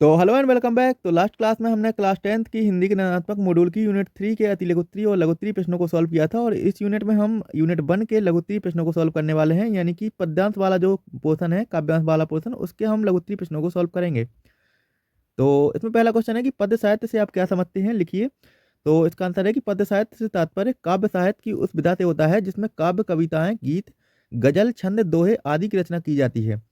तो hello and welcome back. तो last class में हमने क्लास 10th की हिंदी के निर्णात्मक मॉड्यूल की यूनिट 3 के अति लघुत्तरीय और लघुत्तरीय प्रश्नों को सॉल्व किया था, और इस यूनिट में हम यूनिट 1 के लघुत्तरीय प्रश्नों को सॉल्व करने वाले हैं, यानी कि पद्यांश वाला जो पोर्शन है, काव्यांश वाला पोर्शन, उसके हम लघुत्तरीय प्रश्नों को सॉल्व करेंगे। तो इसमें पहला क्वेश्चन है कि पद्य साहित्य से आप क्या समझते हैं, लिखिए। तो इसका आंसर है कि पद्य साहित्य से तात्पर्य काव्य साहित्य की उस विधा से होता है जिसमें काव्य, कविताएं, गीत, गजल, छंद, दोहे आदि की रचना की जाती है।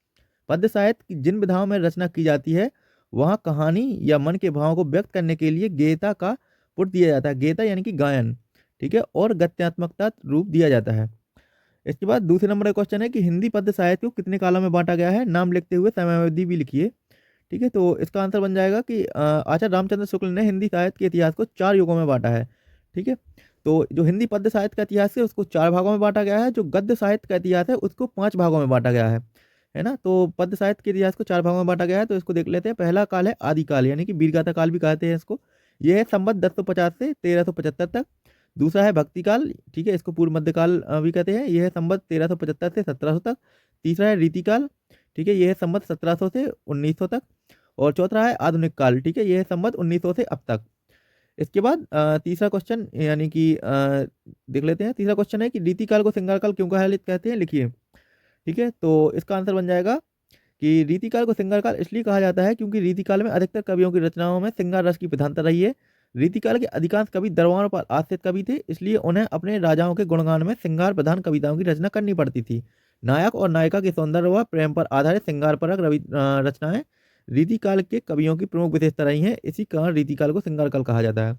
पद्य साहित्य की जिन विधाओं में रचना की जाती है वहाँ कहानी या मन के भावों को व्यक्त करने के लिए गेयता का पुट दिया जाता है। गेयता यानी कि गायन, ठीक है, और गत्यात्मकता रूप दिया जाता है। इसके बाद दूसरे नंबर का क्वेश्चन है कि हिंदी पद्य साहित्य को कितने कालों में बांटा गया है, नाम लिखते हुए समयावधि भी लिखिए। ठीक है, तो इसका आंसर बन जाएगा कि आचार्य रामचंद्र शुक्ल ने हिंदी साहित्य के इतिहास को 4 युगों में बांटा है। ठीक है, तो जो हिंदी पद्य साहित्य का इतिहास है उसको 4 भागों में बांटा गया है, जो गद्य साहित्य का इतिहास है उसको 5 भागों में बांटा गया है ना। तो पद्य साहित्य के इतिहास को 4 भागों में बांटा गया है, तो इसको देख लेते हैं। पहला काल है आदिकाल, यानी कि वीरगाथा काल भी कहते हैं इसको। यह है संवत 1050 से 1375 तक। दूसरा है भक्ति काल, ठीक है, इसको पूर्व मध्यकाल भी कहते हैं। यह है संवत 1375 से 1700 तक। तीसरा है रीतिकाल, ठीक है, यह है संवत 1700 से 1900 तक। और चौथा है आधुनिक काल, ठीक है, यह है संवत 1900 से अब तक। इसके बाद तीसरा क्वेश्चन, यानी कि देख लेते हैं। तीसरा क्वेश्चन है कि रीतिकाल को श्रृंगार काल क्यों कहते हैं, लिखिए। ठीक है, तो इसका आंसर बन जाएगा कि रीतिकाल को श्रृंगार काल इसलिए कहा जाता है क्योंकि रीतिकाल में अधिकतर कवियों की रचनाओं में श्रृंगार रस की प्रधानता रही है। रीतिकाल के अधिकांश कवि दरबारों पर आश्रित कवि थे, इसलिए उन्हें अपने राजाओं के गुणगान में श्रृंगार प्रधान कविताओं की रचना करनी पड़ती थी। नायक और नायिका के सौंदर्य व प्रेम पर आधारित श्रृंगार परक रचनाएं रीतिकाल के कवियों की प्रमुख विशेषता रही हैं। इसी कारण रीतिकाल को श्रृंगार काल कहा जाता है।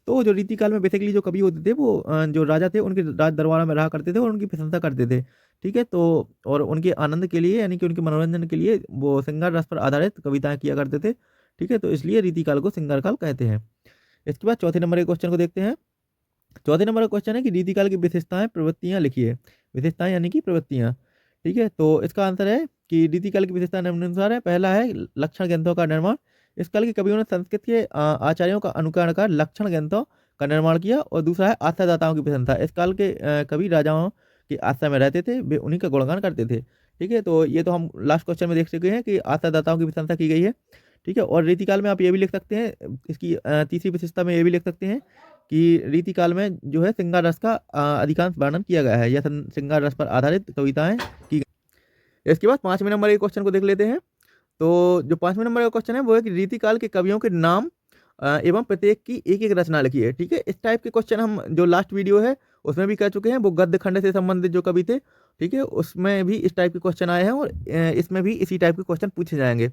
तो जो रीतिकाल में बेसिकली जो कवि होते थे वो जो राजा थे उनके राज दरबार में रहा करते थे और उनकी प्रशंसा करते थे। ठीक है, तो और उनके आनंद के लिए, यानी कि उनके मनोरंजन के लिए वो श्रृंगार रस पर आधारित कविताएं किया करते थे। ठीक है, तो इसलिए रीतिकाल को श्रृंगार काल कहते हैं। इसके बाद चौथे नंबर के क्वेश्चन को देखते हैं। चौथे नंबर का क्वेश्चन है कि रीतिकाल की विशेषताएं, प्रवृत्तियां लिखिए। विशेषताएं यानी कि प्रवृत्तियां। ठीक है, तो इसका आंसर है कि रीतिकाल की विशेषता निम्नानुसार है। पहला है लक्षण ग्रंथों का निर्माण। इस काल के कवियों ने संस्कृत के आचार्यों का अनुकरण कर लक्षण ग्रंथों का निर्माण किया। और दूसरा है आश्रयदाताओं की प्रशंसा। इस काल के कवि राजाओं के आश्रय में रहते थे, वे उन्हीं का गुणगान करते थे। ठीक है, तो ये तो हम लास्ट क्वेश्चन में देख चुके हैं कि आश्रयदाताओं की प्रशंसा की गई है। ठीक है, और रीतिकाल में आप ये भी लिख सकते हैं, इसकी तीसरी विशेषता में ये भी लिख सकते हैं कि रीतिकाल में जो है श्रृंगार रस का अधिकांश वर्णन किया गया है, या श्रृंगार रस पर आधारित कविताएं की गई। इसके बाद 5वें नंबर के क्वेश्चन को देख लेते हैं। तो जो 5वें नंबर का क्वेश्चन है वो है कि रीतिकाल के कवियों के नाम एवं प्रत्येक की एक एक रचना लिखिए। ठीक है, इस टाइप के क्वेश्चन हम जो लास्ट वीडियो है उसमें भी कर चुके हैं, वो गद्य खंड से संबंधित जो कवि थे, ठीक है, उसमें भी इस टाइप के क्वेश्चन आए हैं, और इसमें भी इसी टाइप के क्वेश्चन पूछे जाएंगे।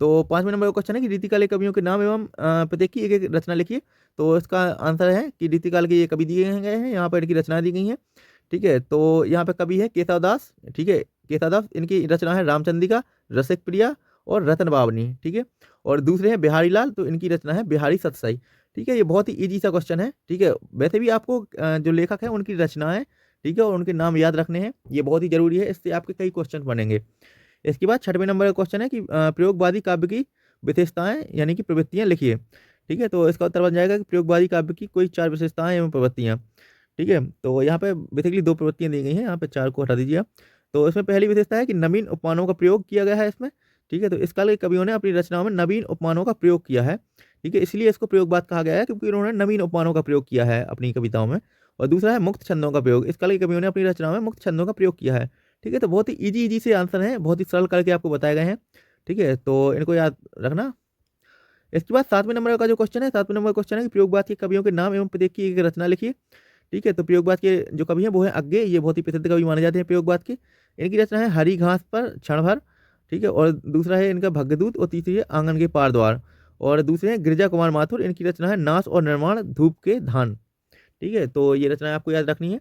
तो 5वें नंबर का क्वेश्चन है कि रीतिकाल के कवियों के नाम एवं प्रत्येक की एक एक रचना लिखिए। तो इसका आंसर है कि रीतिकाल के ये कवि दिए गए हैं, यहाँ पर इनकी रचनाएं दी गई हैं। ठीक है, तो यहाँ पे कवि है केशवदास। ठीक है, केशवदास, इनकी रचना है रामचंद्रिका, रसिक प्रिया और रतन बावनी। ठीक है, और दूसरे हैं बिहारी लाल, तो इनकी रचना है बिहारी सतसाई। ठीक है, ये बहुत ही इजी सा क्वेश्चन है। ठीक है, वैसे भी आपको जो लेखक है उनकी रचनाएं, ठीक है, और उनके नाम याद रखने हैं, ये बहुत ही जरूरी है, इससे आपके कई क्वेश्चन बनेंगे। इसके बाद 6वें नंबर का क्वेश्चन है कि प्रयोगवादी काव्य की विशेषताएं यानी कि प्रवृत्तियां लिखिए। ठीक है, तो इसका उत्तर बन जाएगा कि प्रयोगवादी काव्य की कोई 4 विशेषताएं एवं प्रवृत्तियां। ठीक है, तो यहाँ पे बेसिकली 2 प्रवृत्तियां दी गई हैं, यहाँ पे 4 को हटा दीजिए आप। तो इसमें पहली विशेषता है कि नवीन उपमानों का प्रयोग किया गया है इसमें। ठीक है, तो इस काल के कवियों ने अपनी रचनाओं में नवीन उपमानों का प्रयोग किया है। ठीक है, इसलिए इसको प्रयोगवाद कहा गया है, क्योंकि उन्होंने नवीन उपमानों का प्रयोग किया है अपनी कविताओं में। और दूसरा है मुक्त छंदों का प्रयोग। इस काल के कवियों ने अपनी रचनाओं में मुक्त छंदों का प्रयोग किया है। ठीक है, तो बहुत ही इजी इजी से आंसर हैं, बहुत ही सरल करके आपको बताए गए हैं। ठीक है, तो इनको याद रखना। इसके बाद 7वें नंबर का जो क्वेश्चन है, 7वें नंबर क्वेश्चन है कि प्रयोगवाद के कवियों के नाम एवं प्रत्येक की एक रचना लिखिए। ठीक है, तो प्रयोगवाद के जो कवि हैं वो है अज्ञे, ये बहुत ही प्रसिद्ध कवि माने जाते हैं प्रयोगवाद के। इनकी रचना है हरी घास पर क्षण भर। ठीक है, और दूसरा है इनका भग्गदूत, और तीसरी है आंगन के पार द्वार। और दूसरे हैं गिरिजा कुमार माथुर, इनकी रचना है नाश और निर्माण धूप के धान। ठीक है, तो ये रचना आपको याद रखनी है।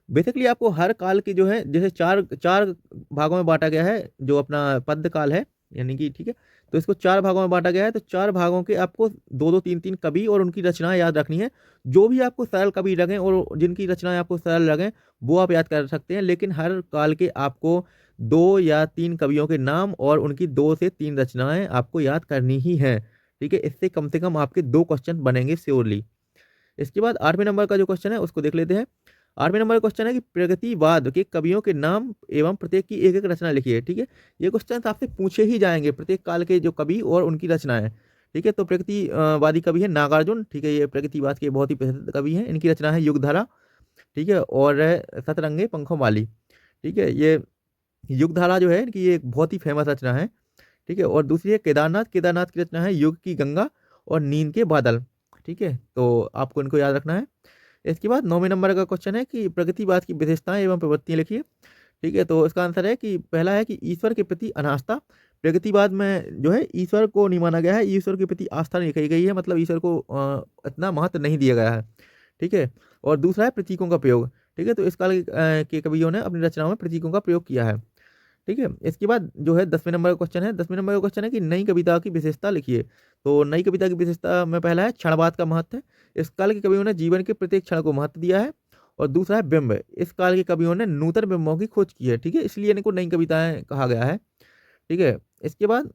बेसिकली आपको हर काल के जो है, जैसे चार चार भागों में बांटा गया है जो अपना पद्य काल है, यानी कि, ठीक है, तो इसको 4 भागों में बांटा गया है। तो 4 भागों के आपको 2-2 3-3 कवि और उनकी रचनाएं याद रखनी है। जो भी आपको सरल कवि लगें और जिनकी रचनाएं आपको सरल लगें वो आप याद कर सकते हैं, लेकिन हर काल के आपको 2 या 3 कवियों के नाम और उनकी 2 से 3 रचनाएं आपको याद करनी ही है। ठीक है, इससे कम से कम आपके 2 क्वेश्चन बनेंगे श्योरली। इसके बाद 8वें नंबर का जो क्वेश्चन है उसको देख लेते हैं। 8वें नंबर का क्वेश्चन है कि प्रगतिवाद के कवियों के नाम एवं प्रत्येक की एक एक रचना लिखिए। ठीक है, ये क्वेश्चन आपसे पूछे ही जाएंगे, प्रत्येक काल के जो कवि और उनकी रचनाएं। ठीक है, तो प्रगतिवादी कवि है नागार्जुन। ठीक है, ये प्रगतिवाद के बहुत ही प्रसिद्ध कवि हैं। इनकी रचना है युगधारा। ठीक है, और सतरंगे पंखों वाली। ठीक है, ये युगधारा जो है इनकी ये एक बहुत ही फेमस रचना है। ठीक है, और दूसरी है केदारनाथ। केदारनाथ की रचना है युग की गंगा और नींद के बादल। ठीक है, तो आपको इनको याद रखना है। इसके बाद 9वें नंबर का क्वेश्चन है कि प्रगतिवाद की विशेषताएं एवं प्रवृत्तियां लिखिए। ठीक है, तो इसका आंसर है कि पहला है कि ईश्वर के प्रति अनास्था। प्रगतिवाद में जो है ईश्वर को नहीं माना गया है, ईश्वर के प्रति आस्था नहीं रखी गई है, मतलब ईश्वर को इतना महत्व नहीं दिया गया है। ठीक है, और दूसरा है प्रतीकों का प्रयोग। ठीक है, तो इस काल के कवियों ने अपनी रचनाओं में प्रतीकों का प्रयोग किया है। ठीक है, इसके बाद जो है 10वें नंबर का क्वेश्चन है। 10वें नंबर का क्वेश्चन है कि नई कविता की विशेषता लिखिए। तो नई कविता की विशेषता में पहला है क्षणवाद का महत्व है। इस काल के कवियों ने जीवन के प्रत्येक क्षण को महत्व दिया है। और दूसरा है बिंब। इस काल के कवियों ने नूतन बिंबों की खोज की है। ठीक है, इसलिए इनको नई कविताएं कहा गया है। ठीक है, इसके बाद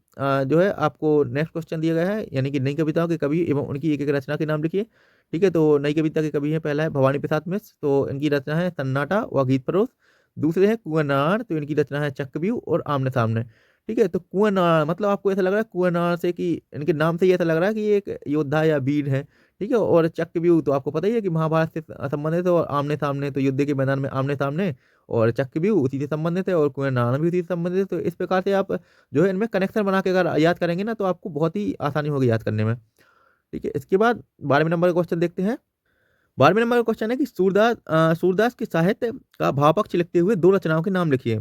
जो है आपको नेक्स्ट क्वेश्चन दिया गया है, यानी कि नई कविताओं के कवि एवं उनकी एक एक रचना के नाम लिखिए। ठीक है, तो नई कविता के कवि हैं, पहला है भवानी प्रसाद मिश्र। तो इनकी रचना है सन्नाटा व गीत परोस। दूसरे हैं कुंवर नार। तो इनकी रचना है चक्रव्यूह और आमने सामने। ठीक है, तो कुंवर नार मतलब आपको ऐसा लग रहा है कुंवर नार से कि इनके नाम से ही ऐसा लग रहा है कि ये एक योद्धा या वीर है। ठीक है, और चक्रव्यूह तो आपको पता ही है कि महाभारत से संबंधित है, और आमने सामने तो युद्ध के मैदान में आमने सामने, और चक्रव्यूह उसी से संबंधित है, और कुंवर नार भी उसी से संबंधित है। तो इस प्रकार से आप जो है इनमें कनेक्शन बना के अगर याद करेंगे ना, तो आपको बहुत ही आसानी होगी याद करने में। ठीक है, इसके बाद 12वें नंबर का क्वेश्चन देखते हैं। 12वें नंबर का क्वेश्चन है कि सूरदास के साहित्य का भाव पक्ष लिखते हुए दो रचनाओं के नाम लिखिए।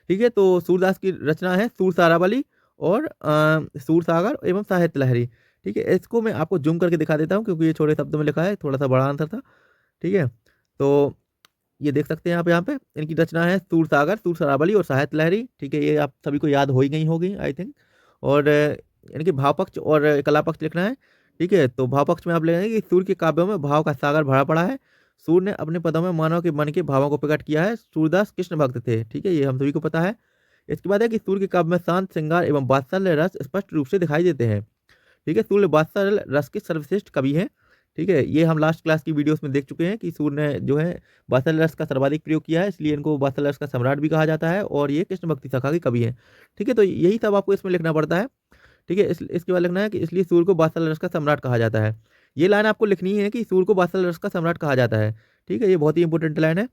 ठीक है, तो सूरदास की रचना है सूर सारावली और सूर सागर एवं साहित्य लहरी। ठीक है, इसको मैं आपको जूम करके दिखा देता हूँ, क्योंकि ये छोटे शब्दों में लिखा है, थोड़ा सा बड़ा आंसर था। ठीक है, तो ये देख सकते हैं आप यहाँ पे, इनकी रचना है सूर सागर, सूर सरावली और साहित्य लहरी। ठीक है, ये आप सभी को याद हो ही गई होगी आई थिंक। और इनके भाव पक्ष और कला पक्ष लिखना है। ठीक है, तो भाव पक्ष में आप लिखेंगे कि सूर के काव्यों में भाव का सागर भरा पड़ा है। सूर ने अपने पदों में मानव के मन के भावों को प्रकट किया है। सूरदास कृष्ण भक्त थे। ठीक है, ये हम सभी को पता है। इसके बाद है कि सूर के काव्य में शांत श्रृंगार एवं वात्सल्य रस स्पष्ट रूप से दिखाई देते हैं। ठीक है, सूर्य वात्सल्य रस के सर्वश्रेष्ठ कवि हैं। ठीक है, ये हम लास्ट क्लास की वीडियोस में देख चुके हैं कि सूर्य ने जो है वात्सल्य रस का सर्वाधिक प्रयोग किया है, इसलिए इनको वात्सल्य रस का सम्राट भी कहा जाता है, और ये कृष्ण भक्ति शाखा के कवि हैं। ठीक है, तो यही सब आपको इसमें लिखना पड़ता है। ठीक है, इसके बाद लिखना है कि इसलिए सूर्य को वात्सल्य रस का सम्राट कहा जाता है। ये लाइन आपको लिखनी है कि सूर्य को वात्सल्य रस का सम्राट कहा जाता है। ठीक है, ये बहुत ही इंपॉर्टेंट लाइन है।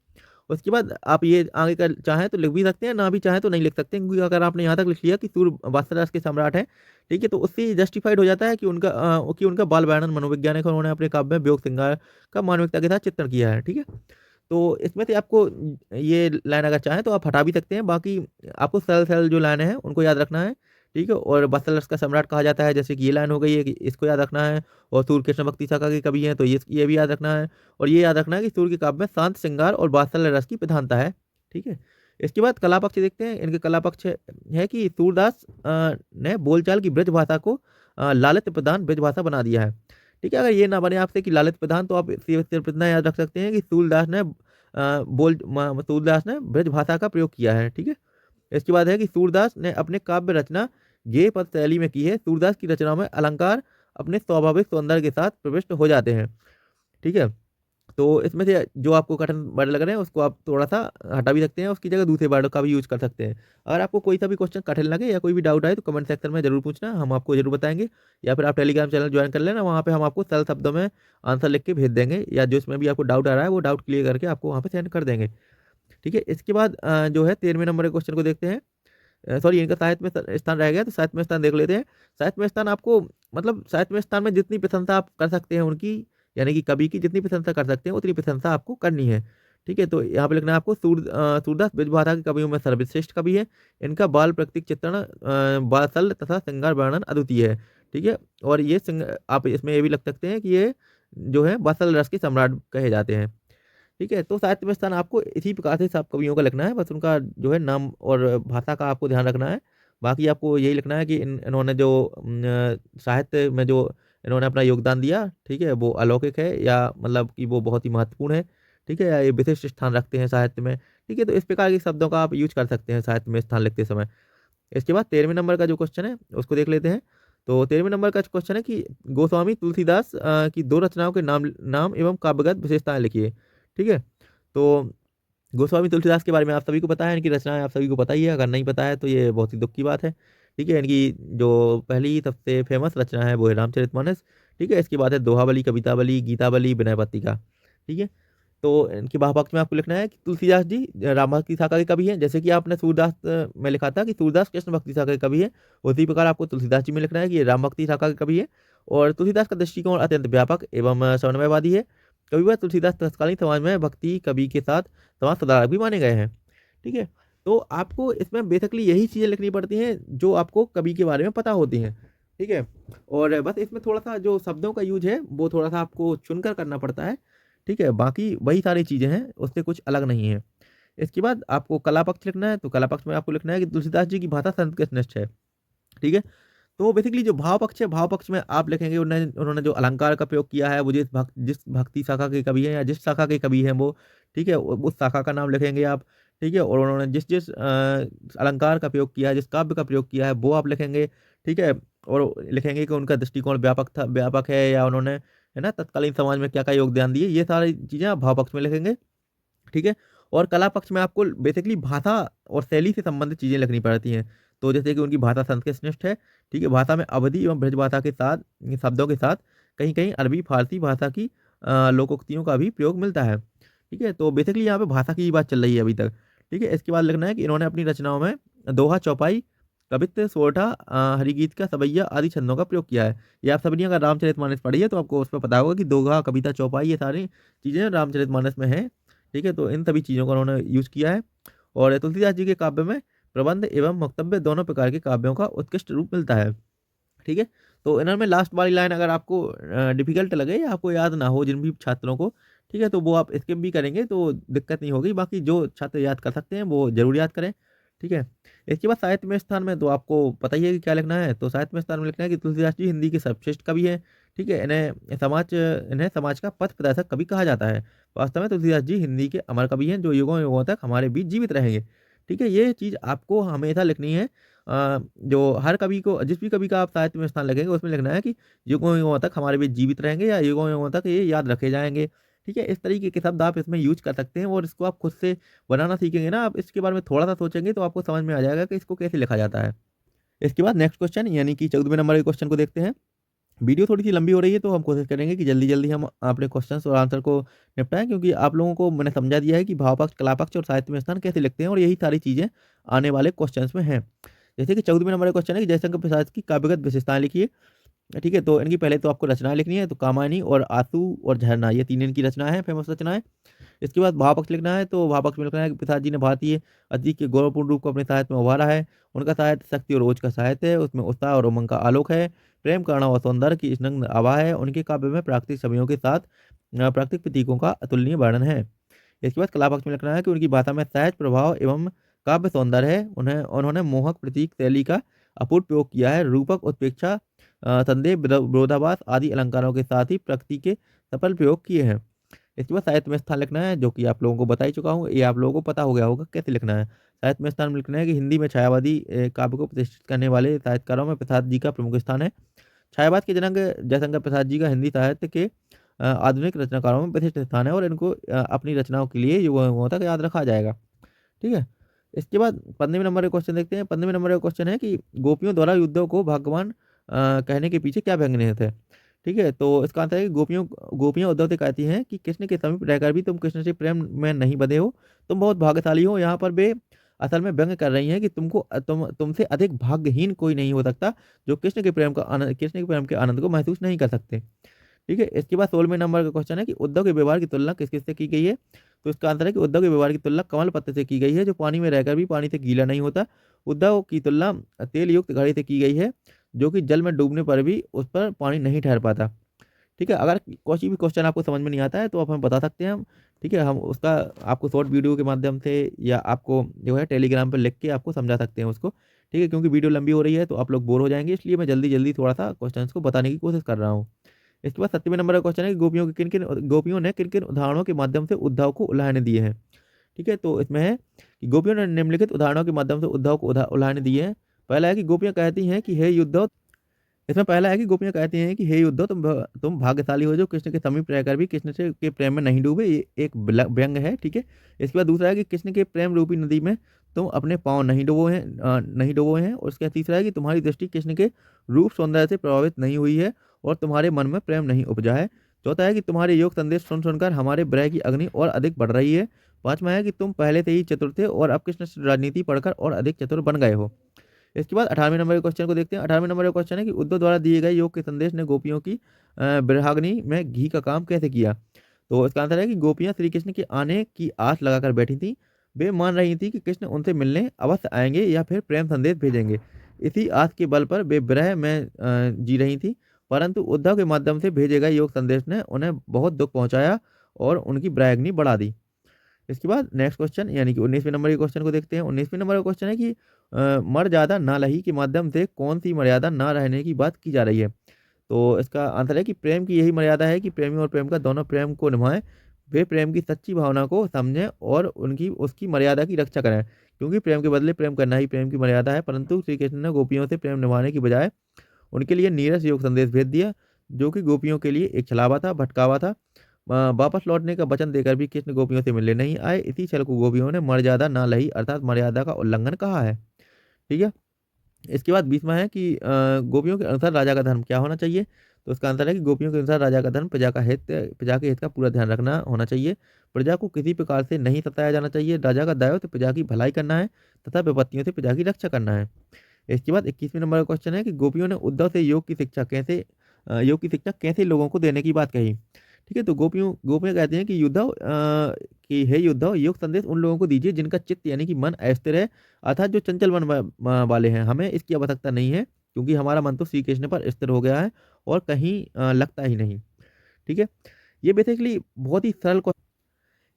उसके बाद आप ये आगे का चाहें तो लिख भी सकते हैं, ना भी चाहें तो नहीं लिख सकते हैं, क्योंकि अगर आपने यहाँ तक लिख लिया कि सूर्य वात्सल्य रस के सम्राट है, ठीक है, तो उससे जस्टिफाइड हो जाता है कि उनका बाल वर्णन मनोवैज्ञानिक, और उन्होंने अपने काव्य में वियोग श्रृंगार का मानविकता के साथ चित्रण किया है। ठीक है, तो इसमें से आपको ये लाइन अगर चाहें तो आप हटा भी सकते हैं, बाकी आपको सरल सरल जो लाइन है उनको याद रखना है। ठीक है, और वात्सल्य रस का सम्राट कहा जाता है, जैसे कि ये लाइन हो गई है कि इसको याद रखना है। और सूर्य कृष्ण भक्ति शाखा के कवि हैं, तो ये भी याद रखना है। और ये याद रखना है कि सूर्य के काव्य में शांत श्रृंगार और वात्सल्य रस की प्रधानता है। ठीक है, इसके बाद कला पक्ष देखते हैं। इनके कला पक्ष है कि सूरदास ने बोलचाल की ब्रज भाषा को लालित्य प्रधान ब्रज भाषा बना दिया है। ठीक है, अगर ये ना बने आपसे कि लालित्य प्रधान, तो आप सिर्फ इतना याद रख सकते हैं कि सूरदास ने ब्रज भाषा का प्रयोग किया है। ठीक है, इसके बाद है कि सूरदास ने अपने काव्य रचना गेय पद शैली में की है। सूरदास की रचनाओं में अलंकार अपने स्वाभाविक सौंदर्य के साथ प्रविष्ट हो जाते हैं। ठीक है, तो इसमें से जो आपको कठिन वर्ड लग रहे हैं उसको आप थोड़ा सा हटा भी सकते हैं, उसकी जगह दूसरे वर्ड का भी यूज कर सकते हैं। अगर आपको कोई सा भी क्वेश्चन कठिन लगे या कोई भी डाउट आए तो कमेंट सेक्शन में जरूर पूछना, हम आपको जरूर बताएंगे। या फिर आप टेलीग्राम चैनल ज्वाइन कर लेना, वहाँ पे हम आपको सरल शब्दों में आंसर लिख के भेज देंगे, या जो इसमें भी आपको डाउट आ रहा है वो डाउट क्लियर करके आपको वहाँ पे सेंड कर देंगे। ठीक है, इसके बाद जो है 13वें नंबर के क्वेश्चन को देखते हैं। सॉरी, इनका साहित्य में स्थान रह गया, तो साहित्य में स्थान देख लेते हैं। साहित्य में स्थान आपको मतलब साहित्य में स्थान में जितनी प्रशंसा आप कर सकते हैं उनकी, यानी कि कवि की जितनी प्रशंसा कर सकते हैं उतनी प्रशंसा आपको करनी है। ठीक है, तो यहाँ पे लिखना है आपको सूरदास ब्रजभाषा के कवियों में सर्वश्रेष्ठ कवि है। इनका बाल प्रतीक चित्रण वात्सल्य तथा श्रृंगार वर्णन अद्वितीय है। ठीक है, और ये आप इसमें ये भी लग सकते हैं कि ये जो है वात्सल्य रस के सम्राट कहे जाते हैं। ठीक है, तो साहित्य में स्थान आपको इसी प्रकार से सब कवियों का लिखना है, बस उनका जो है नाम और भाषा का आपको ध्यान रखना है। बाकी आपको यही लिखना है कि इन्होंने जो साहित्य में जो इन्होंने अपना योगदान दिया, ठीक है, वो अलौकिक है, या मतलब कि वो बहुत ही महत्वपूर्ण है। ठीक है, या ये विशिष्ट स्थान रखते हैं साहित्य में। ठीक है, तो इस प्रकार के शब्दों का आप यूज कर सकते हैं साहित्य में स्थान लिखते समय। इसके बाद 13वें नंबर का जो क्वेश्चन है उसको देख लेते हैं। तो 13वें नंबर का क्वेश्चन है कि गोस्वामी तुलसीदास की दो रचनाओं के नाम नाम एवं काव्यगत विशेषताएं लिखिए। ठीक है, तो गोस्वामी तुलसीदास के बारे में आप सभी को पता है, इनकी रचनाएं आप सभी को पता ही है, अगर नहीं पता है तो ये बहुत ही दुख की बात है। ठीक है, इनकी जो पहली सबसे फेमस रचना है वो है रामचरितमानस। ठीक है, इसके बाद है दोहाबली, कवितावली, गीतावली, विनय पत्रिका। ठीक है, तो इनके वाहपक्ष में आपको लिखना है कि तुलसीदास जी राम भक्ति शाखा के कवि हैं, जैसे कि आपने सूरदास में लिखा था कि सूरदास कृष्ण भक्ति शाखा के कवि है, उसी प्रकार आपको तुलसीदास जी में लिखना है कि ये राम भक्ति शाखा के कवि है। और तुलसीदास का दृष्टिकोण अत्यंत व्यापक एवं समन्वयवादी है। कवि व तुलसीदास तत्कालीन समाज में भक्ति कवि के साथ समाज सुधारक भी माने गए हैं। ठीक है, तो आपको इसमें बेसिकली यही चीज़ें लिखनी पड़ती हैं जो आपको कवि के बारे में पता होती हैं। ठीक है, और बस इसमें थोड़ा सा जो शब्दों का यूज है वो थोड़ा सा आपको चुनकर करना पड़ता है। ठीक है, बाकी वही सारी चीज़ें हैं, उससे कुछ अलग नहीं है। इसके बाद आपको कला पक्ष लिखना है, तो कला पक्ष में आपको लिखना है कि तुलसीदास जी की भाषा संस्कृतनिष्ठ है। ठीक है, तो बेसिकली जो भाव पक्ष है, भाव पक्ष में आप लिखेंगे उन्होंने उन्होंने जो अलंकार का प्रयोग किया है वो जिस भक्ति शाखा के कवि हैं या जिस शाखा के कवि हैं वो, ठीक है, उस शाखा का नाम लिखेंगे आप। ठीक है, और उन्होंने जिस जिस अलंकार का प्रयोग किया है, जिस काव्य का प्रयोग किया है वो आप लिखेंगे। ठीक है, और लिखेंगे कि उनका दृष्टिकोण व्यापक है, या उन्होंने है ना तत्कालीन समाज में क्या क्या योगदान दिए, ये सारी चीज़ें आप भाव पक्ष में लिखेंगे। ठीक है, और कला पक्ष में आपको बेसिकली भाषा और शैली से संबंधित चीज़ें लिखनी पड़ती हैं। तो जैसे कि उनकी भाषा संस्कृतनिष्ठ है। ठीक है, भाषा में अवधी एवं ब्रज भाषा के साथ शब्दों के साथ कहीं कहीं अरबी फारसी भाषा की लोकोक्तियों का भी प्रयोग मिलता है। ठीक है, तो बेसिकली यहाँ पे भाषा की ही बात चल रही है अभी तक। ठीक है, इसके बाद लिखना है कि इन्होंने अपनी रचनाओं में दोहा, चौपाई, कवित्त, सोरठा, हरिगीत का सवैया आदि छंदों का प्रयोग किया है। ये आप सभी ने अगर रामचरितमानस पढ़ी है तो आपको उसमें पता होगा कि दोहा, कविता, चौपाई ये सारी चीज़ें रामचरितमानस में हैं। ठीक है, तो इन सभी चीज़ों का उन्होंने यूज़ किया है। और तुलसीदास जी के काव्य में प्रबंध एवं वक्तव्य दोनों प्रकार के काव्यों का उत्कृष्ट रूप मिलता है। ठीक है, तो इन्होंने लास्ट वाली लाइन अगर आपको डिफिकल्ट लगे या आपको याद ना हो जिन भी छात्रों को, ठीक है, तो वो आप स्किप भी करेंगे तो दिक्कत नहीं होगी। बाकी जो छात्र याद कर सकते हैं वो ज़रूर याद करें। ठीक है, इसके बाद साहित्य में स्थान में तो आपको पता ही है कि क्या लिखना है। तो साहित्य में स्थान में लिखना है कि तुलसीदास जी हिंदी के सर्वश्रेष्ठ कवि हैं। ठीक है, इन्हें समाज का पथ प्रदर्शक कवि कहा जाता है। वास्तव में तुलसीदास जी हिंदी के अमर कवि हैं जो युगों युगों तक हमारे बीच जीवित रहेंगे। ठीक है, ये चीज़ आपको हमेशा लिखनी है। जो हर कवि को, जिस भी कवि का आप साहित्य में स्थान लिखेंगे उसमें लिखना है कि युगों युगों तक हमारे बीच जीवित रहेंगे या युगों युगों तक ये याद रखे जाएंगे। ठीक है, इस तरीके के शब्द आप इसमें यूज कर सकते हैं और इसको आप खुद से बनाना सीखेंगे ना, आप इसके बारे में थोड़ा सा सोचेंगे तो आपको समझ में आ जाएगा कि इसको कैसे लिखा जाता है। इसके बाद नेक्स्ट क्वेश्चन यानी कि 14वें नंबर के क्वेश्चन को देखते हैं। वीडियो थोड़ी-सी लंबी हो रही है तो हम कोशिश करेंगे कि जल्दी-जल्दी हम अपने क्वेश्चंस और आंसर को निपटाएँ, क्योंकि आप लोगों को मैंने समझा दिया है कि भाव पक्ष, कला पक्ष और साहित्य में स्थान कैसे लिखते हैं और यही सारी चीज़ें आने वाले क्वेश्चंस में हैं। जैसे कि 14वें नंबर का क्वेश्चन है कि जयशंकर प्रसाद की काव्यगत विशेषताएँ लिखिए। ठीक है, तो इनकी पहले तो आपको रचनाएँ लिखनी है, तो कामायनी और आंसू और झरना ये 3 इनकी रचनाएँ हैं, फेमस रचनाएँ। इसके बाद भाव पक्ष लिखना है, तो भाव पक्ष में लिखना है कि प्रसाद जी ने भारतीय अतीत के गौरवपूर्ण रूप को अपने साहित्य में उभारा है। उनका साहित्य शक्ति और ओज का साहित्य है, उसमें उत्साह और उमंग का आलोक है, प्रेम, करुणा और सौंदर्य की स्निग्ध आभा है। उनके काव्य में प्राकृतिक छवियों के साथ प्राकृतिक प्रतीकों का अतुलनीय वर्णन है। इसके बाद कला पक्ष में लिखना है कि उनकी भाषा में सहज प्रभाव एवं काव्य सौंदर्य है। उन्होंने मोहक प्रतीक शैली का अपूर्व प्रयोग किया है। रूपक, उत्प्रेक्षा, संदेह, विरोधाभास आदि अलंकारों के साथ ही प्रकृति के सफल प्रयोग किए हैं। इसके बाद साहित्य में स्थान लिखना है, जो कि आप लोगों को बता ही चुका हूँ, ये आप लोगों को पता हो गया होगा कैसे लिखना है। साहित्य में स्थान में लिखना है कि हिंदी में छायावादी काव्य को प्रतिष्ठित करने वाले साहित्यकारों में प्रसाद जी का प्रमुख स्थान है। छायावाद के जनक जयशंकर प्रसाद जी का हिंदी साहित्य के आधुनिक रचनाकारों में विशिष्ट स्थान है और इनको अपनी रचनाओं के लिए युगों युगों तक याद रखा जाएगा। ठीक है, इसके बाद 15वें नंबर का क्वेश्चन देखते हैं। 15वें नंबर का क्वेश्चन है कि गोपियों द्वारा युद्धों को भगवान कहने के पीछे क्या व्यंग निहित है। ठीक है, तो इसका आंसर है कि गोपियाँ उद्धव से कहती हैं कि कृष्ण के समीप रहकर भी तुम कृष्ण से प्रेम में नहीं बंधे हो, तुम बहुत भाग्यशाली हो। यहाँ पर वे असल में व्यंग कर रही हैं कि तुमसे अधिक भाग्यहीन कोई नहीं हो सकता जो कृष्ण के प्रेम के आनंद को महसूस नहीं कर सकते। ठीक है, इसके बाद 16वें नंबर का क्वेश्चन है कि उद्धव के व्यवहार की तुलना किस किस से की गई है। तो इसका आंसर है कि उद्धव के व्यवहार की तुलना कमल पत्र से की गई है, जो पानी में रहकर भी पानी से गीला नहीं होता। उद्धव की तुलना तेल युक्त घड़े से की गई है, जो कि जल में डूबने पर भी उस पर पानी नहीं ठहर पाता। ठीक है, अगर कोई भी क्वेश्चन आपको समझ में नहीं आता है तो आप हमें बता सकते हैं हम। ठीक है, हम उसका आपको शॉर्ट वीडियो के माध्यम से या आपको जो है टेलीग्राम पर लिख के आपको समझा सकते हैं उसको। ठीक है, क्योंकि वीडियो लंबी हो रही है तो आप लोग बोर हो जाएंगे, इसलिए मैं जल्दी जल्दी थोड़ा सा क्वेश्चन को बताने की कोशिश कर रहा हूँ। इसके बाद 7वें नंबर का क्वेश्चन है कि गोपियों ने किन किन उदाहरणों के माध्यम से उद्धव को उलाहने दिए हैं। ठीक है, तो इसमें है कि गोपियों ने निम्नलिखित उदाहरणों के माध्यम से उद्धव को उलाहने दिए हैं। पहला है कि गोपियाँ कहती हैं कि हे उद्धव, इसमें पहला है कि गोपियाँ कहती हैं कि हे उद्धव, तुम भाग्यशाली हो जो कृष्ण के समीप रहकर भी कृष्ण से के प्रेम में नहीं डूबे, ये एक व्यंग है, ठीक है। इसके बाद दूसरा है कि कृष्ण के प्रेम रूपी नदी में तुम अपने पाँव नहीं डुबोए हैं। और उसके बाद तीसरा है कि तुम्हारी दृष्टि कृष्ण के रूप सौंदर्य से प्रभावित नहीं हुई है और तुम्हारे मन में प्रेम नहीं उपजा है। चौथा है कि तुम्हारे योग संदेश सुन सुनकर हमारे विरह की अग्नि और अधिक बढ़ रही है। पांचवा है कि तुम पहले से ही चतुर थे और अब कृष्ण से राजनीति पढ़कर और अधिक चतुर बन गए हो। इसके बाद 18वें नंबर के क्वेश्चन को देखते हैं। 18वें नंबर का क्वेश्चन है कि उद्धव द्वारा दिए गए योग के संदेश ने गोपियों की विरहाग्नि में घी का काम कैसे किया। तो इसका आंसर है कि गोपियां श्री कृष्ण के आने की आस लगाकर बैठी थी। वे मान रही थी कि कृष्ण उनसे मिलने अवश्य आएंगे या फिर प्रेम संदेश भेजेंगे। इसी आस के बल पर वे विरह में जी रही थी, परंतु उद्धव के माध्यम से भेजे गए योग संदेश ने उन्हें बहुत दुख पहुंचाया और उनकी विरहाग्नि बढ़ा दी। इसके बाद नेक्स्ट क्वेश्चन यानी कि 19वें नंबर के क्वेश्चन को देखते हैं। 19वें नंबर का क्वेश्चन है कि मर्यादा ना लही के माध्यम से कौन सी मर्यादा ना रहने की बात की जा रही है। तो इसका आंसर है कि प्रेम की यही मर्यादा है कि प्रेमी और प्रेम का दोनों प्रेम को निभाएं, वे प्रेम की सच्ची भावना को समझें और उनकी उसकी मर्यादा की रक्षा करें, क्योंकि प्रेम के बदले प्रेम करना ही प्रेम की मर्यादा है। परंतु श्री कृष्ण ने गोपियों से प्रेम निभाने की बजाय उनके लिए नीरस योग संदेश भेज दिया, जो कि गोपियों के लिए एक छलावा था, भटकावा था। वापस लौटने का वचन देकर भी कृष्ण गोपियों से मिलने नहीं आए। इसी छल को गोपियों ने मर्यादा ना लही अर्थात मर्यादा का उल्लंघन कहा है, ठीक है। इसके बाद 20वां है कि गोपियों के अनुसार राजा का धर्म क्या होना चाहिए। तो इसका आंसर है कि गोपियों के अनुसार राजा का धर्म प्रजा के हित का पूरा ध्यान रखना होना चाहिए। प्रजा को किसी प्रकार से नहीं सताया जाना चाहिए। राजा का दायित्व प्रजा की भलाई करना है तथा विपत्तियों से प्रजा की रक्षा करना है। इसके बाद 21वें नंबर का क्वेश्चन है कि गोपियों ने उद्धव से योग की शिक्षा कैसे लोगों को देने की बात कही। ठीक है, तो गोपियाँ कहती हैं कि हे युद्धव, योग संदेश उन लोगों को दीजिए जिनका चित्त यानी कि मन अस्थिर है, अर्थात जो चंचल मन वाले हैं। हमें इसकी आवश्यकता नहीं है, क्योंकि हमारा मन तो श्री कृष्ण पर स्थिर हो गया है और कहीं लगता ही नहीं। ठीक है, ये बेसिकली बहुत ही सरल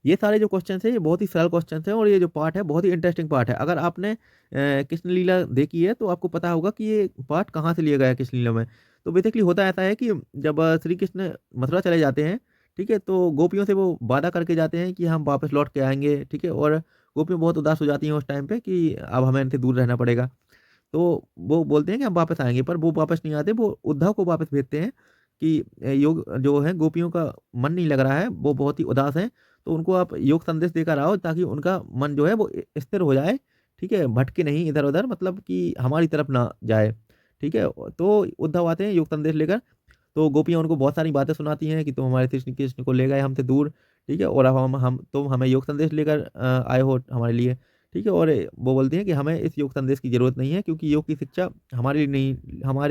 ये सारे जो क्वेश्चंस हैं ये बहुत ही सरल क्वेश्चंस हैं और ये जो पार्ट है बहुत ही इंटरेस्टिंग पार्ट है। अगर आपने कृष्ण लीला देखी है तो आपको पता होगा कि ये पार्ट कहाँ से लिया गया है कृष्ण लीला में। तो बेसिकली होता ऐसा है कि जब श्री कृष्ण मथुरा चले जाते हैं, ठीक है, तो गोपियों से वो वादा करके जाते हैं कि हम वापस लौट के आएंगे, ठीक है, और गोपियाँ बहुत उदास हो जाती हैं उस टाइम पे कि अब हमें इनसे दूर रहना पड़ेगा। तो वो बोलते हैं कि हम वापस आएंगे, पर वो वापस नहीं आते। वो उद्धव को वापस भेजते हैं कि योग जो है गोपियों का मन नहीं लग रहा है, वो बहुत ही उदास हैं, तो उनको आप योग संदेश देकर आओ ताकि उनका मन जो है वो स्थिर हो जाए, ठीक है, भटके नहीं इधर उधर, मतलब कि हमारी तरफ ना जाए। ठीक है, तो उद्धव आते हैं योग संदेश लेकर। तो गोपियाँ उनको बहुत सारी बातें सुनाती हैं कि तुम हमारे कृष्ण कृष्ण को ले गए हमसे दूर, ठीक है, और अब हम तुम हमें योग संदेश लेकर आए हो हमारे लिए, ठीक है। और वो बोलती हैं कि हमें इस योग संदेश की ज़रूरत नहीं है, क्योंकि योग की शिक्षा हमारे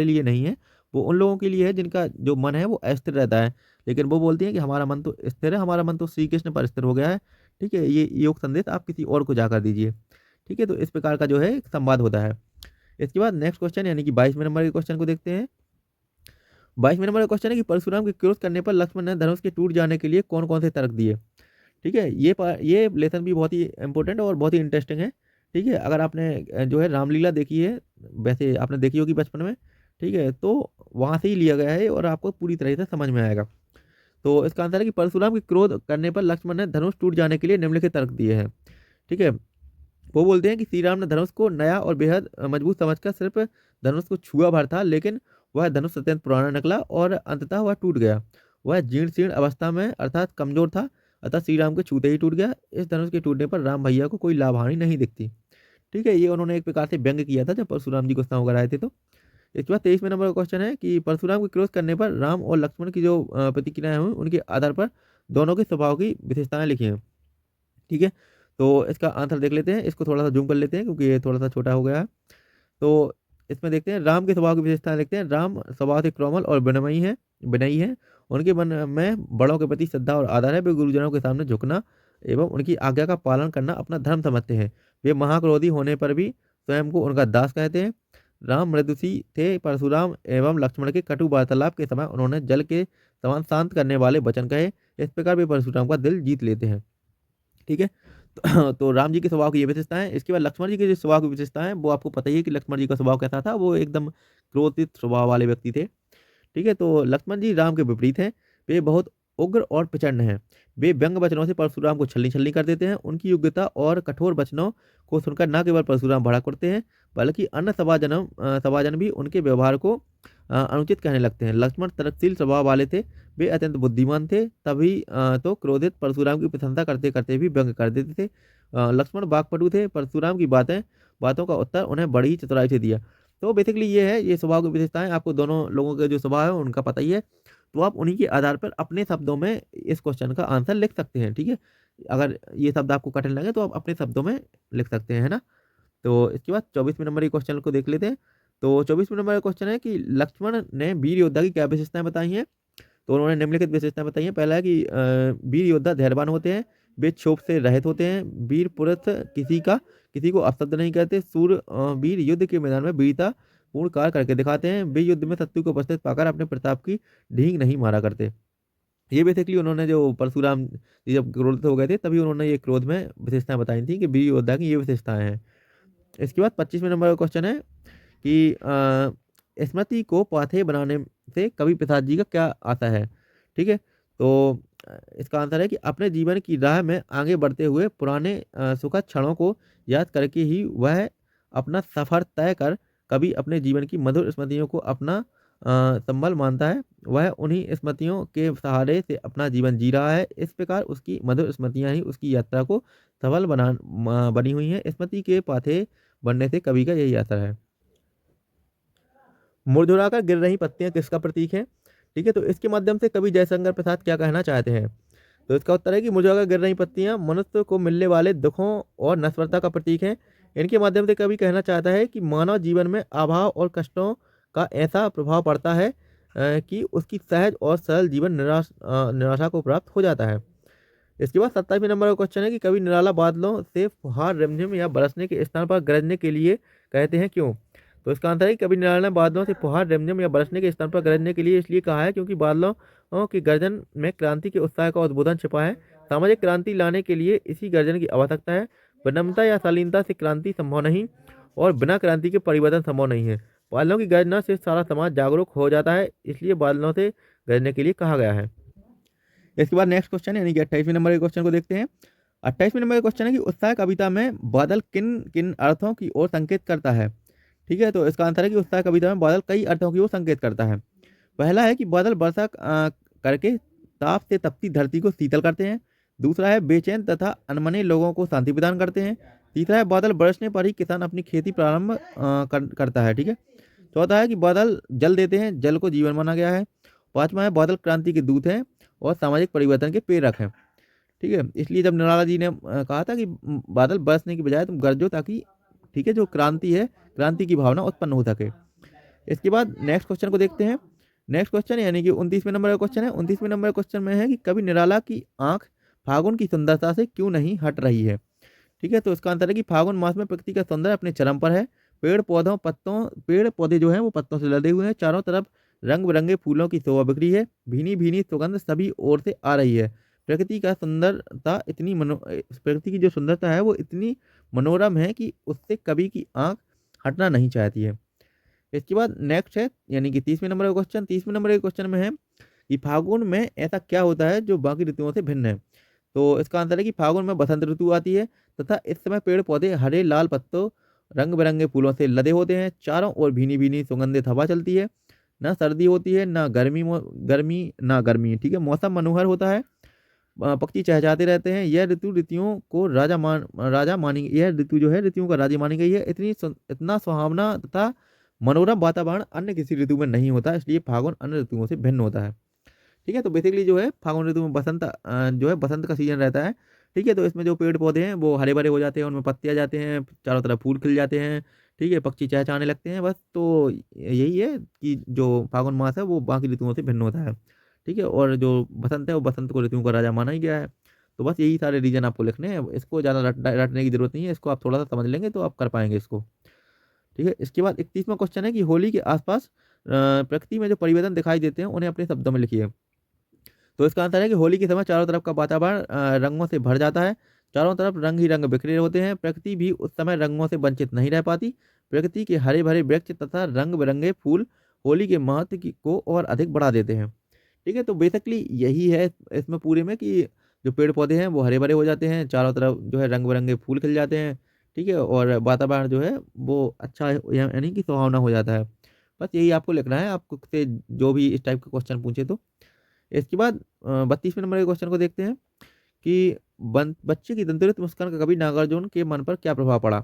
लिए नहीं है, वो उन लोगों के लिए है जिनका जो मन है वो अस्थिर रहता है। लेकिन वो बोलती हैं कि हमारा मन तो स्थिर है, हमारा मन तो श्री कृष्ण पर स्थिर हो गया है, ठीक है, ये योग संदेश आप किसी और को जाकर दीजिए। ठीक है, तो इस प्रकार का जो है एक संवाद होता है। इसके बाद नेक्स्ट क्वेश्चन यानी कि 22वें नंबर के क्वेश्चन को देखते हैं। 22वें नंबर का क्वेश्चन है कि परशुराम के क्रोध करने पर लक्ष्मण ने धनुष के टूट जाने के लिए कौन कौन से तर्क दिए। ठीक है, ये लेसन भी बहुत ही इंपॉर्टेंट और बहुत ही इंटरेस्टिंग है। ठीक है, अगर आपने जो है रामलीला देखी है, वैसे आपने देखी होगी बचपन में, ठीक है, तो वहाँ से ही लिया गया है और आपको पूरी तरह से समझ में आएगा। तो इसका आंसर है कि परशुराम के क्रोध करने पर लक्ष्मण ने धनुष टूट जाने के लिए निम्नलिखित तर्क दिए हैं। ठीक है, वो बोलते हैं कि श्री राम ने धनुष को नया और बेहद मजबूत समझकर सिर्फ धनुष को छुआ भर था, लेकिन वह धनुष अत्यंत पुराना निकला और अंततः वह टूट गया। वह जीर्ण शीर्ण अवस्था में अर्थात कमजोर था, अतः श्री राम के छूते ही टूट गया। इस धनुष के टूटने पर राम भैया को कोई लाभ हानि नहीं दिखती। ठीक है, ये उन्होंने एक प्रकार से व्यंग किया था जब परशुराम जी गुस्सा होकर आए थे। तो इसके बाद 23वें नंबर का क्वेश्चन है कि परशुराम के क्रोध करने पर राम और लक्ष्मण की जो प्रतिक्रियाएं हुई उनके आधार पर दोनों के स्वभाव की विशेषताएं लिखी हैं। ठीक है, तो इसका आंसर देख लेते हैं, इसको थोड़ा सा जूम कर लेते हैं क्योंकि ये थोड़ा सा छोटा हो गया है। तो इसमें देखते हैं राम के स्वभाव की विशेषताएं देखते हैं। राम स्वभाव से कोमल और विनयी है। उनके मन में बड़ों के प्रति श्रद्धा और आदर है। वे गुरुजनों के सामने झुकना एवं उनकी आज्ञा का पालन करना अपना धर्म समझते हैं। वे महाक्रोधी होने पर भी स्वयं को उनका दास कहते हैं। राम मृदुसी थे। परशुराम एवं लक्ष्मण के कटु वार्तालाप के समय उन्होंने जल के समान शांत करने वाले वचन कहे। इस प्रकार वे परशुराम का दिल जीत लेते हैं। ठीक है, तो राम जी के स्वभाव की ये विशेषता है। इसके बाद लक्ष्मण जी के जो स्वभाव की विशेषता है वो आपको पता ही है कि लक्ष्मण जी का स्वभाव कैसा था, वो एकदम क्रोधित स्वभाव वाले व्यक्ति थे। ठीक है, तो लक्ष्मण जी राम के विपरीत हैं। वे बहुत उग्र और प्रचंड हैं। वे व्यंग वचनों से परशुराम को छलनी छलनी कर देते हैं। उनकी योग्यता और कठोर वचनों को सुनकर न केवल परशुराम भड़क उठते हैं, बल्कि अन्य सभाजन भी उनके व्यवहार को अनुचित कहने लगते हैं। लक्ष्मण तर्कशील स्वभाव वाले थे, वे अत्यंत बुद्धिमान थे, तभी तो क्रोधित परशुराम की प्रशंसा करते करते भी व्यंग कर देते थे। लक्ष्मण वाक्पटु थे, परशुराम की बातों का उत्तर उन्हें बड़ी ही चतुराई से दिया। तो बेसिकली ये है, ये स्वभाव की विशेषताएं आपको दोनों लोगों के जो स्वभाव है उनका पता ही है। तो आप उन्हीं के आधार पर अपने शब्दों में इस क्वेश्चन का आंसर लिख सकते हैं, ठीक है। अगर ये शब्द आपको कठिन लगे तो आप अपने शब्दों में लिख सकते हैं, है ना। तो इसके बाद 24वें नंबर के क्वेश्चन को देख लेते हैं। तो 24वें नंबर का क्वेश्चन है कि लक्ष्मण ने वीर योद्धा की क्या विशेषताएं बताई हैं। तो उन्होंने निम्नलिखित विशेषताएं बताई हैं। पहला है कि वीर योद्धा धैर्यवान होते हैं, वे क्षोभ से रहित होते हैं, वीर पुरुष किसी को अपशब्द नहीं कहते, वीर युद्ध के मैदान में वीरता पूर्ण कार्य करके दिखाते हैं, वे युद्ध में शत्रु को उपस्थित पाकर अपने प्रताप की ढींग नहीं मारा करते। ये बेसिकली उन्होंने जो परशुराम जी जब क्रोधित हो गए थे तभी उन्होंने ये क्रोध में विशेषताएं बताई थी कि वीर योद्धा की ये विशेषताएं हैं। इसके बाद 25वें नंबर का क्वेश्चन है कि स्मृति को पाथेय बनाने से कवि प्रसाद जी का क्या आता है, ठीक है। तो इसका आंसर है कि अपने जीवन की राह में आगे बढ़ते हुए पुराने सुखद क्षणों को याद करके ही वह अपना सफर तय कर कभी अपने जीवन की मधुर स्मृतियों को अपना संबल मानता है। वह उन्हीं स्मृतियों के सहारे से अपना जीवन जी रहा है। इस प्रकार उसकी मधुर स्मृतियां ही उसकी यात्रा को सफल बनी हुई हैं। स्मृति के पाथे बनने से कवि का यही असर है। मुरझुराकर गिर रही पत्तियां किसका प्रतीक है, ठीक है। तो इसके माध्यम से कवि जयशंकर प्रसाद क्या कहना चाहते हैं। तो इसका उत्तर है कि मुरझुराकर गिर रही पत्तियां मनुष्य को मिलने वाले दुखों और नश्वरता का प्रतीक है। इनके माध्यम से कवि कहना चाहता है कि मानव जीवन में अभाव और कष्टों का ऐसा प्रभाव पड़ता है कि उसकी सहज और सरल जीवन निराशा को प्राप्त हो जाता है। इसके बाद 27वें नंबर का क्वेश्चन है कि कवि निराला बादलों से फुहार रिमझिम या बरसने के स्थान पर गरजने के लिए कहते हैं, क्यों। तो इसका आंसर है कि कवि निराला ने बादलों से फुहार रिमझिम या बरसने के स्थान पर गरजने के लिए इसलिए कहा है क्योंकि बादलों की गर्जन में क्रांति के उत्साह का उद्बोधन छिपा है। सामाजिक क्रांति लाने के लिए इसी गर्जन की आवश्यकता है। विनम्रता या शालीनता से क्रांति संभव नहीं और बिना क्रांति के परिवर्तन संभव नहीं है। बादलों की गर्जना से सारा समाज जागरूक हो जाता है, इसलिए बादलों से गरजने के लिए कहा गया है। इसके बाद नेक्स्ट क्वेश्चन यानी कि 28वें नंबर के क्वेश्चन को देखते हैं। 28वें नंबर का क्वेश्चन है कि उत्साह कविता में बादल किन किन अर्थों की ओर संकेत करता है, ठीक है। तो इसका आंसर है कि उत्साह कविता में बादल कई अर्थों की ओर संकेत करता है। पहला है कि बादल वर्षा करके ताप से तपती धरती को शीतल करते हैं। दूसरा है बेचैन तथा अनमने लोगों को शांति प्रदान करते हैं। तीसरा है बादल बरसने पर ही किसान अपनी खेती प्रारंभ करता है, ठीक है। चौथा है कि बादल जल देते हैं, जल को जीवन माना गया है। पांचवा है बादल क्रांति के दूत हैं और सामाजिक परिवर्तन के प्रेरक हैं, ठीक है। इसलिए जब निराला जी ने कहा था कि बादल बरसने की बजाय तुम गरजो ताकि, ठीक है, जो क्रांति है, क्रांति की भावना उत्पन्न हो सके। इसके बाद नेक्स्ट क्वेश्चन को देखते हैं। नेक्स्ट क्वेश्चन यानी कि 29वें नंबर का क्वेश्चन है। 29वें नंबर का क्वेश्चन में है कि कवि निराला की आंख फागुन की सुंदरता से क्यों नहीं हट रही है, ठीक है। तो इसका आंसर है कि फागुन मास में प्रकृति का सौंदर्य अपने चरम पर है। पेड़ पौधे जो हैं वो पत्तों से लदे हुए हैं। चारों तरफ रंग बिरंगे फूलों की शोभा बिखरी है। भीनी भीनी सुगंध सभी ओर से आ रही है। प्रकृति की जो सुंदरता है वो इतनी मनोरम है कि उससे कवि की आंख हटना नहीं चाहती है। इसके बाद नेक्स्ट है यानी कि 30वें नंबर का क्वेश्चन। 30वें नंबर के क्वेश्चन में है कि फागुन में ऐसा क्या होता है जो बाकी ऋतुओं से भिन्न है। तो इसका आंसर है कि फागुन में बसंत ऋतु आती है तथा इस समय पेड़ पौधे हरे लाल पत्तों रंग बिरंगे फूलों से लदे होते हैं। चारों ओर भीनी भीनी सुगंधित हवा चलती है। ना सर्दी होती है ना गर्मी, ठीक है। मौसम मनोहर होता है। पक्षी चहचहाते रहते हैं। यह ऋतु जो है ऋतुओं का राजा मानी गई है। इतना सुहावना तथा मनोरम वातावरण अन्य किसी ऋतु में नहीं होता, इसलिए फागुन अन्य ऋतुओं से भिन्न होता है, ठीक है। तो बेसिकली जो है फागुन ऋतु में जो है बसंत का सीजन रहता है, ठीक है। तो इसमें जो पेड़ पौधे हैं वो हरे भरे हो जाते हैं, उनमें पत्ते आ जाते हैं, चारों तरफ फूल खिल जाते हैं, ठीक है। पक्षी चहचहाने लगते हैं, बस। तो यही है कि जो फागुन मास है वो बाकी ऋतुओं से भिन्न होता है, ठीक है। और जो बसंत है वो बसंत को ऋतुओं का राजा माना ही गया है। तो बस यही सारे रीजन आपको लिखने हैं, इसको ज़्यादा रटने की जरूरत नहीं है, इसको आप थोड़ा सा समझ लेंगे तो आप कर पाएंगे इसको, ठीक है। इसके बाद 31वां क्वेश्चन है कि होली के आसपास प्रकृति में जो परिवर्तन दिखाई देते हैं उन्हें अपने शब्दों में लिखिए। तो इसका आंसर है कि होली के समय चारों तरफ का वातावरण रंगों से भर जाता है। चारों तरफ रंग ही रंग बिखरे होते हैं। प्रकृति भी उस समय रंगों से वंचित नहीं रह पाती। प्रकृति के हरे भरे वृक्ष तथा रंग बिरंगे फूल होली के महत्व को और अधिक बढ़ा देते हैं, ठीक है। तो बेसिकली यही है इसमें पूरे में कि जो पेड़ पौधे हैं वो हरे भरे हो जाते हैं, चारों तरफ जो है रंग बिरंगे फूल खिल जाते हैं, ठीक है। और वातावरण जो है वो अच्छा यानी कि सुहावना हो जाता है। बस यही आपको लिखना है, आपको से जो भी इस टाइप का क्वेश्चन पूछे तो। इसके बाद 32वें नंबर के क्वेश्चन को देखते हैं कि बच्चे की दंतुरित मुस्कान का कवि नागार्जुन के मन पर क्या प्रभाव पड़ा।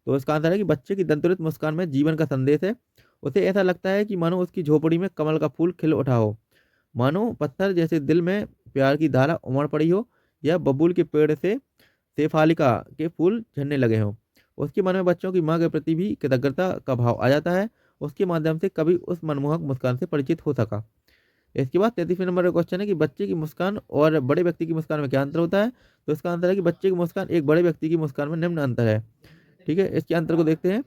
तो इसका आंसर है कि बच्चे की दंतुरित मुस्कान में जीवन का संदेश है। उसे ऐसा लगता है कि मानो उसकी झोपड़ी में कमल का फूल खिल उठा हो, मानो पत्थर जैसे दिल में प्यार की धारा उमड़ पड़ी हो, या बबूल के पेड़ से शेफालिका के फूल झड़ने लगे हों। उसके मन में बच्चों की माँ के प्रति भी कृतज्ञता का भाव आ जाता है। उसके माध्यम से कभी उस मनमोहक मुस्कान से परिचित हो सका। इसके बाद 33वें नंबर का क्वेश्चन है कि बच्चे की मुस्कान और बड़े व्यक्ति की मुस्कान में क्या अंतर होता है। तो इसका आंसर है कि बच्चे की मुस्कान एक बड़े व्यक्ति की मुस्कान में निम्न अंतर है। ठीक है, इसके अंतर को देखते हैं।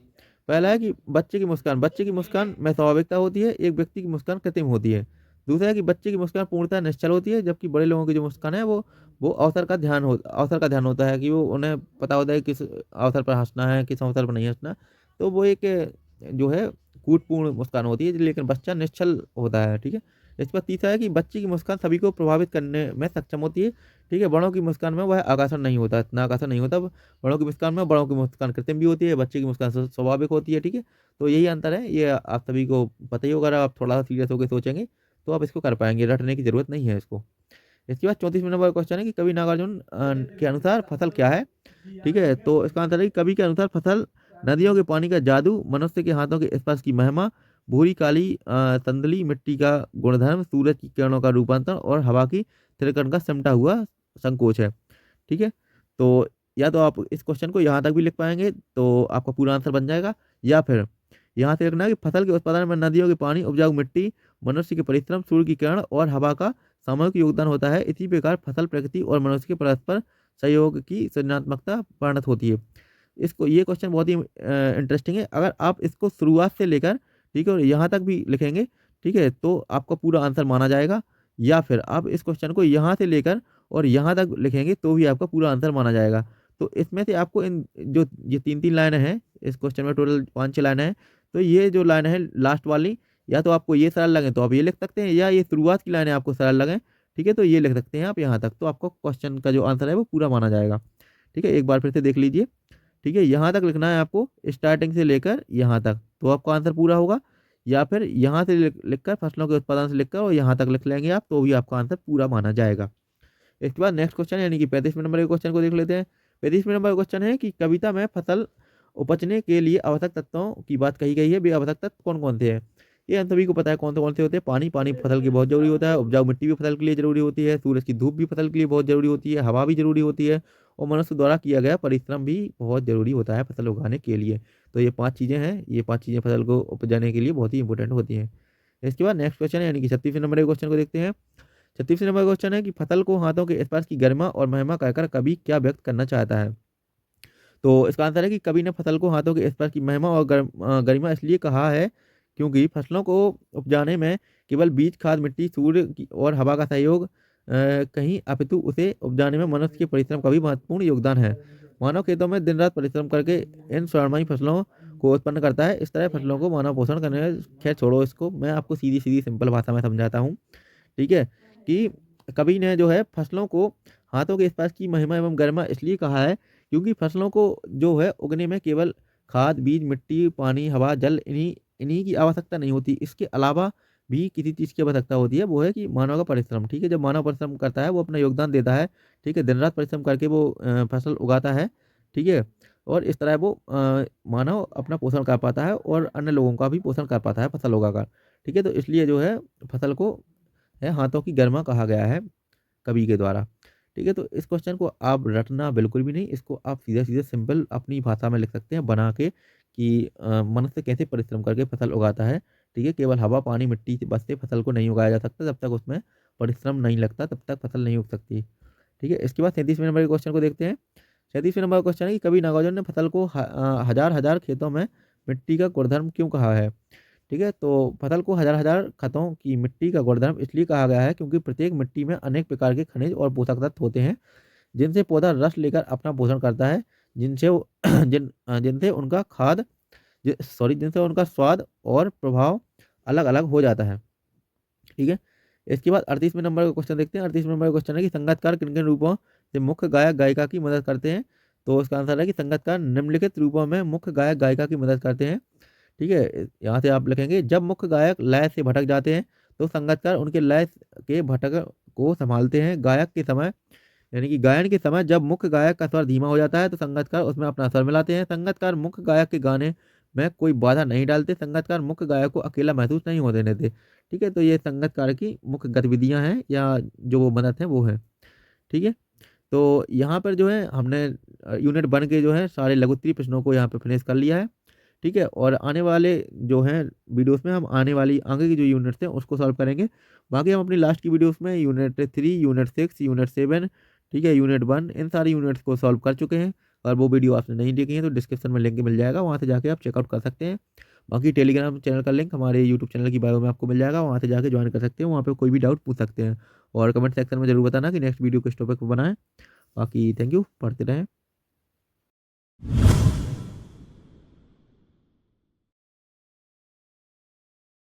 पहला है कि बच्चे की मुस्कान में स्वाभाविकता होती है, एक व्यक्ति की मुस्कान कृत्रिम होती है। दूसरा है कि बच्चे की मुस्कान पूर्णतः निश्चल होती है, जबकि बड़े लोगों की जो मुस्कान है वो अवसर का ध्यान होता है कि वो उन्हें पता होता है किस अवसर पर हंसना है, किस अवसर पर नहीं हंसना। तो वो एक जो है कूटपूर्ण मुस्कान होती है, लेकिन बच्चा निश्चल होता है। ठीक है, इस पर तीसरा है कि बच्चे की मुस्कान सभी को प्रभावित करने में सक्षम होती है। ठीक है, बड़ों की मुस्कान में वह आकर्षण नहीं होता, इतना आकर्षण नहीं होता। बड़ों की मुस्कान कृत्रिम भी होती है, बच्चे की मुस्कान स्वाभाविक होती है। ठीक है, तो यही अंतर है, ये आप सभी को पता ही होगा। अगर आप थोड़ा सा सीरियस होकर सोचेंगे तो आप इसको कर पाएंगे, रटने की जरूरत नहीं है इसको। इसके बाद 34वें नंबर क्वेश्चन है कि कवि नागार्जुन के अनुसार फसल क्या है। ठीक है, तो इसका आंसर है कि कवि के अनुसार फसल नदियों के पानी का जादू, मनुष्य के हाथों के स्पर्श की महिमा, भूरी काली संदली मिट्टी का गुणधर्म, सूरज की किरणों का रूपांतर और हवा की थिरकन का सिमटा हुआ संकोच है। ठीक है, तो या तो आप इस क्वेश्चन को यहाँ तक भी लिख पाएंगे तो आपका पूरा आंसर बन जाएगा, या फिर यहाँ से लिखना है कि फसल के उत्पादन में नदियों के पानी, उपजाऊ मिट्टी, मनुष्य के परिश्रम, सूर्य की किरण और हवा का सामूहिक योगदान होता है। इसी प्रकार फसल, प्रकृति और मनुष्य के परस्पर सहयोग की सृजनात्मकता परिणत होती है। इसको ये क्वेश्चन बहुत ही इंटरेस्टिंग है। अगर आप इसको शुरुआत से लेकर, ठीक है, और यहाँ तक भी लिखेंगे, ठीक है, तो आपका पूरा आंसर माना जाएगा। या फिर आप इस क्वेश्चन को यहाँ से लेकर और यहाँ तक लिखेंगे तो भी आपका पूरा आंसर माना जाएगा। तो इसमें से आपको इन जो ये 3-3 लाइनें हैं, इस क्वेश्चन में टोटल 5-6 लाइनें हैं। तो ये जो लाइनें हैं लास्ट वाली, या तो आपको ये सरल लगे तो आप ये लिख सकते हैं, या ये शुरुआत की लाइनें आपको सरल लगें, ठीक है, तो ये लिख सकते हैं आप यहाँ तक। तो आपको क्वेश्चन का जो आंसर है वो पूरा माना जाएगा। ठीक है, एक बार फिर से देख लीजिए। ठीक है, यहाँ तक लिखना है आपको, स्टार्टिंग से लेकर यहाँ तक, तो आपका आंसर पूरा होगा। या फिर यहाँ से लिखकर फसलों के उत्पादन से लिखकर और यहाँ तक लिख लेंगे आप, तो भी आपका आंसर पूरा माना जाएगा। इसके बाद नेक्स्ट क्वेश्चन यानी कि 35वें नंबर के क्वेश्चन को देख लेते हैं। 35वें नंबर का क्वेश्चन है कि कविता में फसल उपजने के लिए आवश्यक तत्वों की बात कही गई है, वे आवश्यक तत्व कौन कौन से हैं। ये हम सभी को पता है कौन से होते हैं। पानी फसल के बहुत जरूरी होता है, उपजाऊ मिट्टी भी फसल के लिए जरूरी होती है, सूरज की धूप भी फसल के लिए बहुत जरूरी होती है, हवा भी जरूरी होती है, और मनुष्य द्वारा किया गया परिश्रम भी बहुत जरूरी होता है फसल उगाने के लिए। तो ये 5 चीज़ें हैं, ये 5 चीज़ें फसल को उपजाने के लिए बहुत ही इंपॉर्टेंट होती हैं। इसके बाद नेक्स्ट क्वेश्चन है यानी कि 36वें नंबर के क्वेश्चन को देखते हैं। 36वें नंबर का क्वेश्चन है कि फसल को हाथों के स्पर्श की गरिमा और महिमा कहकर कवि क्या व्यक्त करना चाहता है। तो इसका आंसर है कि कवि ने फसल को हाथों के स्पर्श की महिमा और गरिमा इसलिए कहा है क्योंकि फसलों को उपजाने में केवल बीज, खाद, मिट्टी, सूर्य और हवा का सहयोग कहीं अपितु उसे उपजाने में मनुष्य के परिश्रम का भी महत्वपूर्ण योगदान है। मानव खेतों में दिन रात परिश्रम करके इन स्वर्णमयी फसलों को उत्पन्न करता है। इस तरह फसलों को मानव पोषण करने में, खैर छोड़ो इसको, मैं आपको सीधी सीधी सिंपल भाषा में समझाता हूँ। ठीक है, कि कवि ने जो है फसलों को हाथों के स्पर्श की महिमा एवं गरिमा इसलिए कहा है क्योंकि फसलों को जो है उगने में केवल खाद, बीज, मिट्टी, पानी, हवा, जल इन्हीं इन्हीं की आवश्यकता नहीं होती। इसके अलावा भी किसी चीज़ की आवश्यकता होती है, वो है कि मानव का परिश्रम। ठीक है, जब मानव परिश्रम करता है वो अपना योगदान देता है। ठीक है, दिन रात परिश्रम करके वो फसल उगाता है। ठीक है, और इस तरह वो मानव अपना पोषण कर पाता है और अन्य लोगों का भी पोषण कर पाता है फसल उगाकर। ठीक है, तो इसलिए जो है फसल को है हाथों की गरिमा कहा गया है कवि के द्वारा। ठीक है, तो इस क्वेश्चन को आप रटना बिल्कुल भी नहीं, इसको आप सीधे सीधे सिंपल अपनी भाषा में लिख सकते हैं बना के कि मनुष्य कैसे परिश्रम करके फसल उगाता है। ठीक है, केवल हवा, पानी, मिट्टी से बस से फसल को नहीं उगाया जा सकता, जब तक उसमें परिश्रम नहीं लगता तब तक फसल नहीं उग सकती। ठीक है, इसके बाद 37वें नंबर के क्वेश्चन को देखते हैं। 37वें नंबर का क्वेश्चन है कि कवि नागार्जुन ने फसल को हजार हजार खेतों में मिट्टी का गुणधर्म क्यों कहा है। ठीक है, तो फसल को हजार हजार खतों की मिट्टी का गुणधर्म इसलिए कहा गया है क्योंकि प्रत्येक मिट्टी में अनेक प्रकार के खनिज और पोषक तत्व होते हैं जिनसे पौधा रस लेकर अपना पोषण करता है, जिनसे वो जिनसे उनका जिनसे उनका स्वाद और प्रभाव अलग अलग हो जाता है। ठीक है, इसके बाद 38वें नंबर का क्वेश्चन देखते हैं। 38वें नंबर का क्वेश्चन है कि संगीतकार किन किन रूपों से मुख्य गायक गायिका की मदद करते हैं। तो इसका आंसर है कि संगीतकार निम्नलिखित रूपों में मुख्य गायक गायिका की मदद करते हैं। ठीक है, यहाँ से आप लिखेंगे जब मुख्य गायक लय से भटक जाते हैं तो संगीतकार उनके लय के भटक को संभालते हैं। गायक के समय यानी कि गायन के समय जब मुख्य गायक का स्वर धीमा हो जाता है तो संगीतकार उसमें अपना स्वर मिलाते हैं। संगीतकार मुख्य गायक के गाने में कोई बाधा नहीं डालते। संगीतकार मुख्य गायक को अकेला महसूस नहीं होने देते। ठीक है, तो ये संगीतकार की मुख्य गतिविधियां हैं या जो वो मदद है वो है। ठीक है, तो यहाँ पर जो है हमने यूनिट वन के जो है सारे लघुत्तरीय प्रश्नों को यहाँ पे फिनिश कर लिया है। ठीक है, और आने वाले जो हैं वीडियोस में हम आने वाली आगे की जो यूनिट्स हैं उसको सॉल्व करेंगे। बाकी हम अपनी लास्ट की वीडियोस में यूनिट 3, यूनिट 6, यूनिट 7, ठीक है, यूनिट 1 इन सारी यूनिट्स को सॉल्व कर चुके हैं। और वो वीडियो आपने नहीं देखी है तो डिस्क्रिप्शन में लिंक मिल जाएगा, वहाँ से जाके आप चेकआउट कर सकते हैं। बाकी टेलीग्राम चैनल का लिंक हमारे यूट्यूब चैनल की बायो में आपको मिल जाएगा, वहाँ से जाके ज्वाइन कर सकते हैं। वहाँ पे कोई भी डाउट पूछ सकते हैं और कमेंट सेक्शन में जरूर बताना कि नेक्स्ट वीडियो किस टॉपिक पर बनाएं। बाकी थैंक यू, पढ़ते रहें।